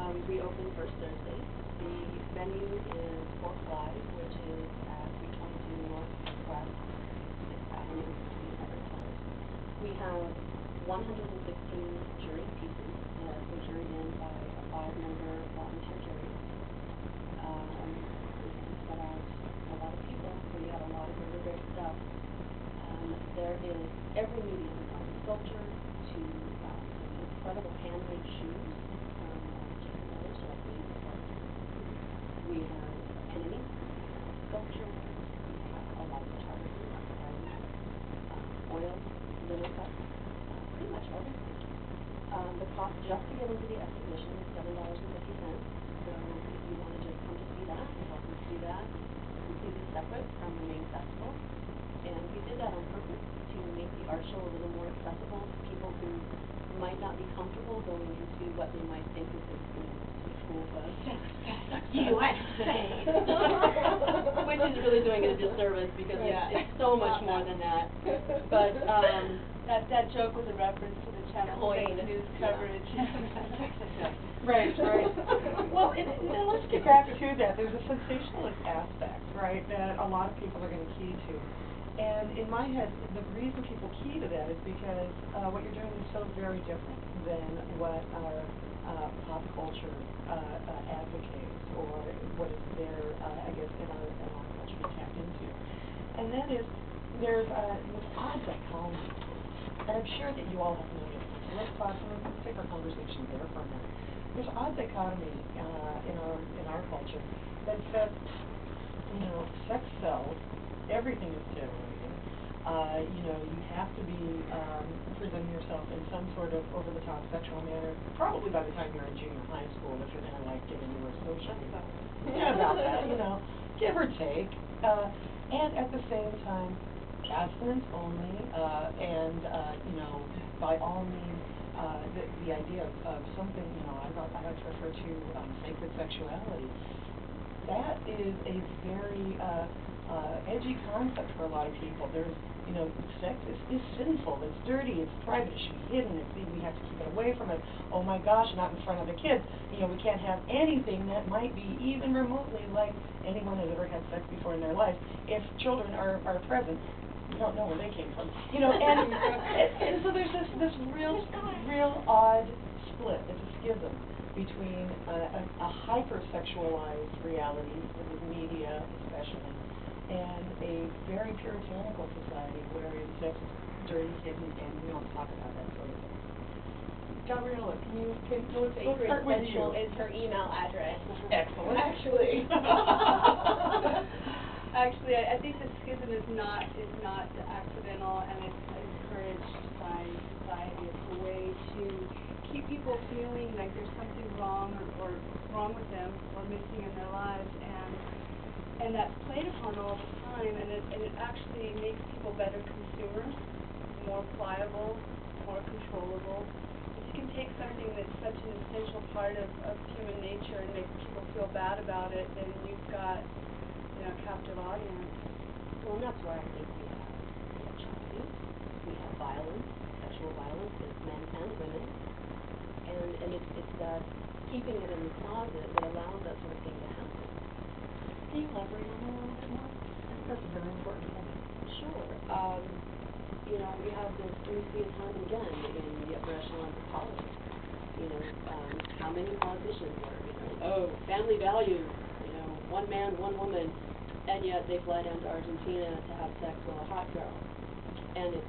We open first Thursday. The venue is Four Flies, which is at 322 Northwest 6th Avenue in Erotica. We have 116 jury pieces that were juried in by a 5-member volunteer jury. We set out a lot of people. We had a lot of really great stuff. There is every medium from sculpture to incredible handmade shoes from Gabriella, like we have painting, sculpture, we have a lot of photography, oil, lily cuts, pretty much everything. The cost just to get into the exhibition is $7.50. So if you want to just come to see that, you're welcome to do that. It's completely separate from the main festival. And we did that on purpose to make the art show a little more accessible to people who might not be comfortable going into what they might think is a school bus. USA! Which is really doing it a disservice because it's so much more than that. But that joke was a reference to the Channel 6 news coverage. Right. Well, and let's get back to that. There's a sensationalist aspect, right, that a lot of people are going to key to. And in my head, the reason people key to that is because what you're doing is so very different than what our pop culture advocates or what is there, I guess, in our culture to tap into. And that is, there's this odd dichotomy, and I'm sure that you all have noticed this. So let's talk, let's take our conversation there for a minute. There's an odd dichotomy in our culture that says, sex sells. Everything is generated. You have to be presenting yourself in some sort of over-the-top sexual manner, probably by the time you're in junior high school, if you're going to get anywhere socially. About that, give or take. And at the same time, abstinence only, and by all means, the idea of something, I like to refer to sacred sexuality. That is a very edgy concept for a lot of people. There's, sex is sinful, it's dirty, it's private, it should be hidden, we have to keep it away from it. Oh my gosh, not in front of the kids. We can't have anything that might be even remotely like anyone has ever had sex before in their life. If children are present, we don't know where they came from. And so there's this real odd split. It's a schism between a hyper-sexualized reality, with media especially, and a very puritanical society wherein sex is dirty, hidden, and we don't talk about that sort of thing. Gabriella, let's start with you. Is her email address. Excellent. Actually, I think the schism is not accidental, and it's encouraged by society. It's a way to keep people feeling like there's something wrong or wrong with them or missing in their lives, and that's played upon all the time, and it actually makes people better consumers, more pliable, more controllable. If you can take something that's such an essential part of human nature and make people feel bad about it, then you've got a captive audience. Well, and that's where I think we have child, we have violence, sexual violence against men and women, and it's that keeping it in the closet that allows that sort of thing to happen. Can you elaborate on that a little bit more? That's a very important point. Sure. We have this, we see it time and again in the upper echelons of politics. How many politicians are, family values, one man, one woman, and yet they fly down to Argentina to have sex with a hot girl. And it's,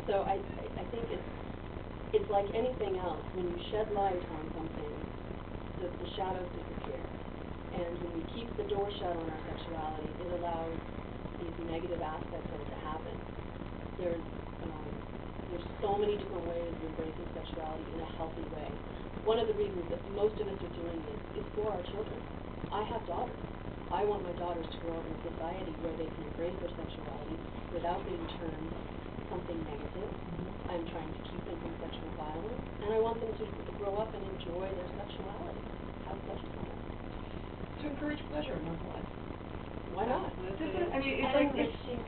So I think it's like anything else. When you shed light on something, the shadows disappear. And when we keep the door shut on our sexuality, it allows these negative aspects of it to happen. There's so many different ways of embracing sexuality in a healthy way. One of the reasons that most of us are doing this is for our children. I have daughters. I want my daughters to grow up in a society where they can embrace their sexuality without being termed something negative. I'm trying to keep them from sexual violence, and I want them to grow up and enjoy their sexuality, have pleasure from it. To encourage pleasure, nonetheless. Why not? It's like enriching.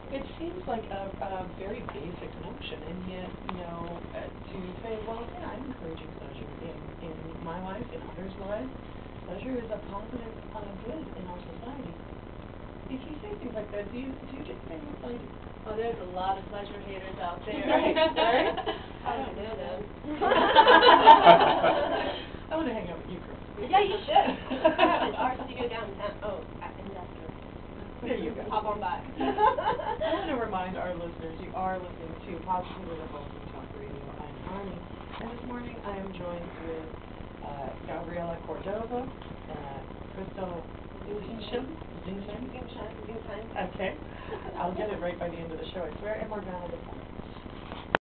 It seems like a very basic notion, and yet, to say, well, yeah, I'm encouraging pleasure in my life, in others' lives. Pleasure is a positive good in our society. If you say things like that, do you get things like... Oh, there's a lot of pleasure haters out there. Right. I don't know them. I want to hang out with you, Chris. Yeah, you should. Our studio downtown. Oh, at Industrial. There you go. Hop on by. I want to remind our listeners, you are listening to Positively Revolting Talk Radio. I'm Ani, and this morning I am joined with Gabriella Cordova, Crystal Zingsheim. Okay. I'll get it right by the end of the show, I swear, and Morgana.